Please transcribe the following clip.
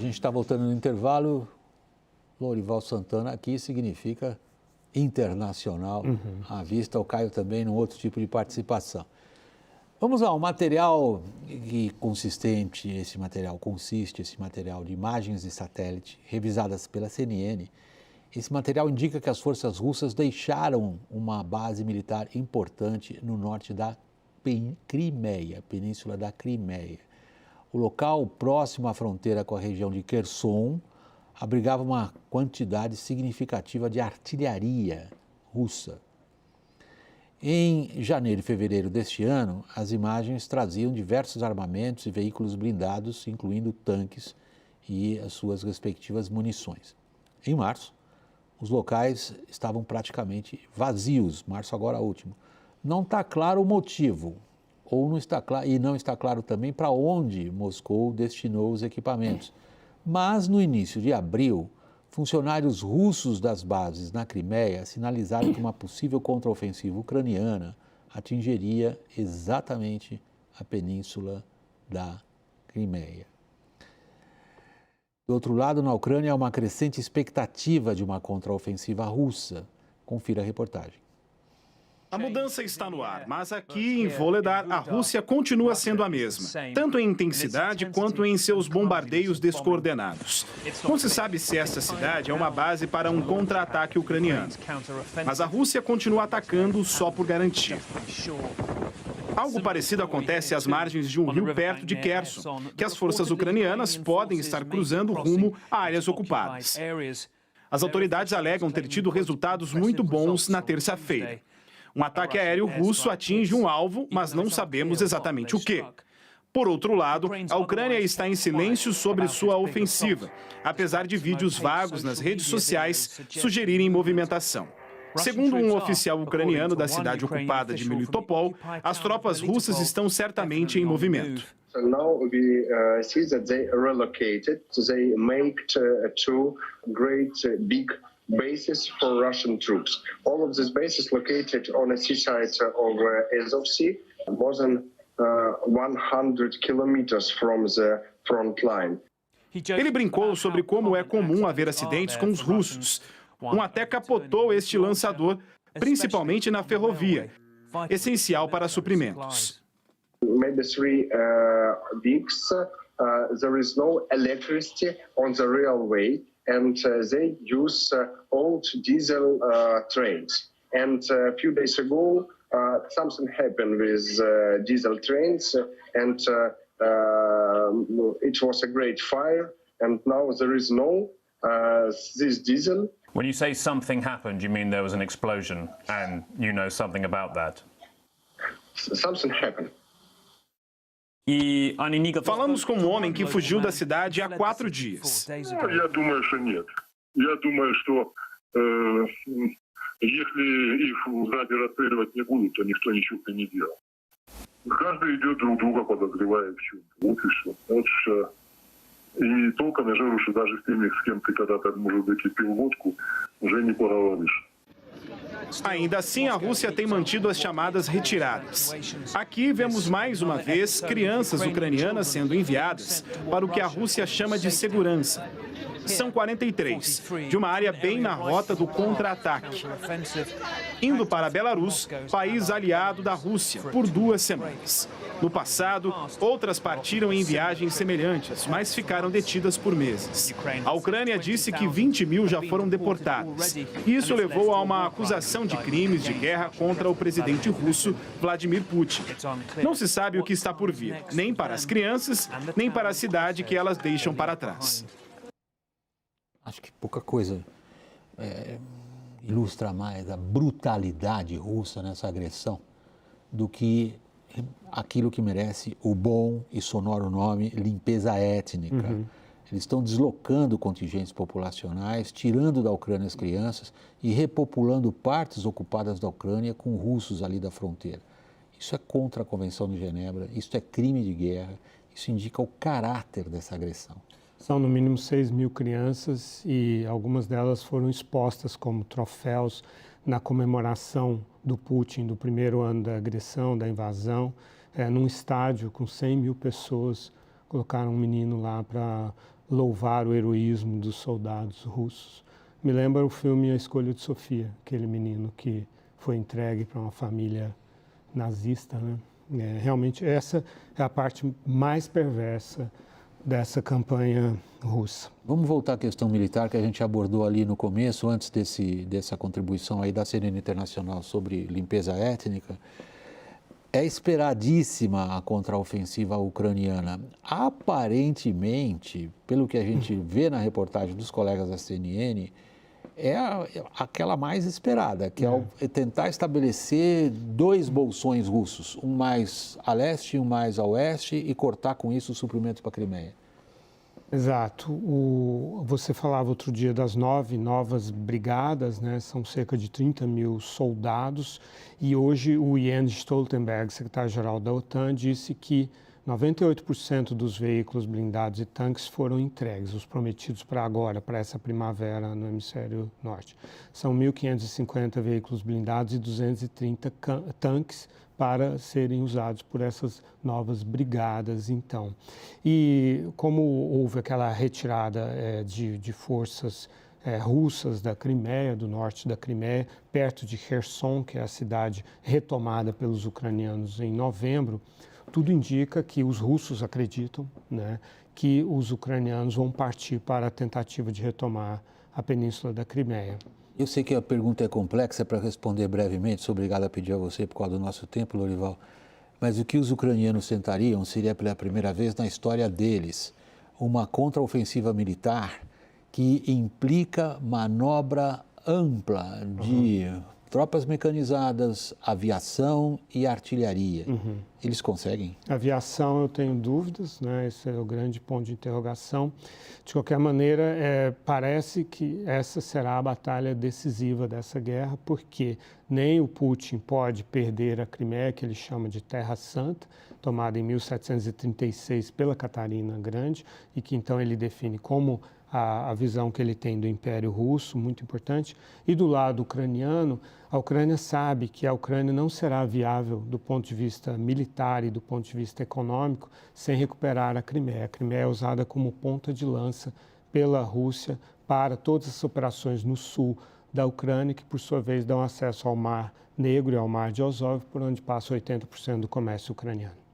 gente está voltando no intervalo. Lorival Santana aqui significa internacional. À vista, o Caio também num outro tipo de participação. Vamos lá, o material consiste, esse material de imagens de satélite revisadas pela CNN. Esse material indica que as forças russas deixaram uma base militar importante no norte da Crimeia, Península da Crimeia. O local, próximo à fronteira com a região de Kherson, abrigava uma quantidade significativa de artilharia russa. Em janeiro e fevereiro deste ano, as imagens traziam diversos armamentos e veículos blindados, incluindo tanques e as suas respectivas munições. Em março, os locais estavam praticamente vazios, março agora último. Não está claro o motivo, não está claro também para onde Moscou destinou os equipamentos. Mas no início de abril, funcionários russos das bases na Crimeia sinalizaram que uma possível contraofensiva ucraniana atingiria exatamente a península da Crimeia. Do outro lado, na Ucrânia, há uma crescente expectativa de uma contraofensiva russa. Confira a reportagem. A mudança está no ar, mas aqui em Volodar, a Rússia continua sendo a mesma, tanto em intensidade quanto em seus bombardeios descoordenados. Não se sabe se essa cidade é uma base para um contra-ataque ucraniano, mas a Rússia continua atacando só por garantia. Algo parecido acontece às margens de um rio perto de Kherson, que as forças ucranianas podem estar cruzando rumo a áreas ocupadas. As autoridades alegam ter tido resultados muito bons na terça-feira. Um ataque aéreo russo atinge um alvo, mas não sabemos exatamente o quê. Por outro lado, a Ucrânia está em silêncio sobre sua ofensiva, apesar de vídeos vagos nas redes sociais sugerirem movimentação. Segundo um oficial ucraniano da cidade ocupada de Melitopol, as tropas russas estão certamente em movimento. So now we see that they relocated. They made two great big bases for Russian troops. All of these bases located on the seaside of Azov Sea, more than 100 kilometers from the front line. Ele brincou sobre como é comum haver acidentes com os russos. Um até capotou este lançador, principalmente na ferrovia, essencial para suprimentos. Maybe 3 weeks, there is no electricity on the railway, and they use old diesel trains. And a few days ago, something happened with diesel trains, and it was a great fire, and now there is no this diesel. When you say something happened, you mean there was an explosion, and you know something about that? Something happened. Falamos com um homem que fugiu da cidade há 4 dias. Я думаю, что нет. Я думаю, что если их сзади расстреливать не будут, то никто ничего не делал. Каждый идет друг друга подозревая в чем. Вот и все. И толком, я говорю, что даже с теми, с кем ты когда-то, может быть, и пил водку, уже не поговоришь. Ainda assim, a Rússia tem mantido as chamadas retiradas. Aqui vemos mais uma vez crianças ucranianas sendo enviadas para o que a Rússia chama de segurança. São 43, de uma área bem na rota do contra-ataque, indo para Belarus, país aliado da Rússia, por 2 semanas. No passado, outras partiram em viagens semelhantes, mas ficaram detidas por meses. A Ucrânia disse que 20 mil já foram deportadas. Isso levou a uma acusação de crimes de guerra contra o presidente russo, Vladimir Putin. Não se sabe o que está por vir, nem para as crianças, nem para a cidade que elas deixam para trás. Acho que pouca coisa ilustra mais a brutalidade russa nessa agressão do que aquilo que merece o bom e sonoro nome limpeza étnica. Eles estão deslocando contingentes populacionais, tirando da Ucrânia as crianças e repopulando partes ocupadas da Ucrânia com russos ali da fronteira. Isso é contra a Convenção de Genebra, isso é crime de guerra, isso indica o caráter dessa agressão. São no mínimo 6 mil crianças e algumas delas foram expostas como troféus na comemoração do Putin, do primeiro ano da agressão, da invasão, num estádio com 100 mil pessoas, colocaram um menino lá para louvar o heroísmo dos soldados russos. Me lembra o filme A Escolha de Sofia, aquele menino que foi entregue para uma família nazista, né? Realmente essa é a parte mais perversa dessa campanha russa. Vamos voltar à questão militar que a gente abordou ali no começo, antes dessa contribuição aí da CNN Internacional sobre limpeza étnica. É esperadíssima a contraofensiva ucraniana. Aparentemente, pelo que a gente vê na reportagem dos colegas da CNN, é aquela mais esperada, que é tentar estabelecer 2 bolsões russos, um mais a leste e um mais a oeste, e cortar com isso o suprimento para a Crimeia. Exato. Você falava outro dia das 9 novas brigadas, né? São cerca de 30 mil soldados, e hoje o Jens Stoltenberg, secretário-geral da OTAN, disse que 98% dos veículos blindados e tanques foram entregues, os prometidos para agora, para essa primavera no hemisfério norte. São 1.550 veículos blindados e 230 tanques para serem usados por essas novas brigadas, então. E como houve aquela retirada de forças russas da Crimeia, do norte da Crimeia, perto de Kherson, que é a cidade retomada pelos ucranianos em novembro, tudo indica que os russos acreditam, né, que os ucranianos vão partir para a tentativa de retomar a península da Crimeia. Eu sei que a pergunta é complexa, para responder brevemente, sou obrigado a pedir a você por causa do nosso tempo, Lorival, mas o que os ucranianos tentariam seria pela primeira vez na história deles uma contraofensiva militar que implica manobra ampla de tropas mecanizadas, aviação e artilharia. Eles conseguem? Aviação, eu tenho dúvidas, né? Esse é o grande ponto de interrogação. De qualquer maneira, parece que essa será a batalha decisiva dessa guerra, porque nem o Putin pode perder a Crimeia, que ele chama de Terra Santa, tomada em 1736 pela Catarina Grande, e que então ele define como a visão que ele tem do Império Russo, muito importante. E do lado ucraniano, a Ucrânia sabe que a Ucrânia não será viável do ponto de vista militar e do ponto de vista econômico sem recuperar a Crimeia. A Crimeia é usada como ponta de lança pela Rússia para todas as operações no sul da Ucrânia, que por sua vez dão acesso ao Mar Negro e ao Mar de Azov, por onde passa 80% do comércio ucraniano.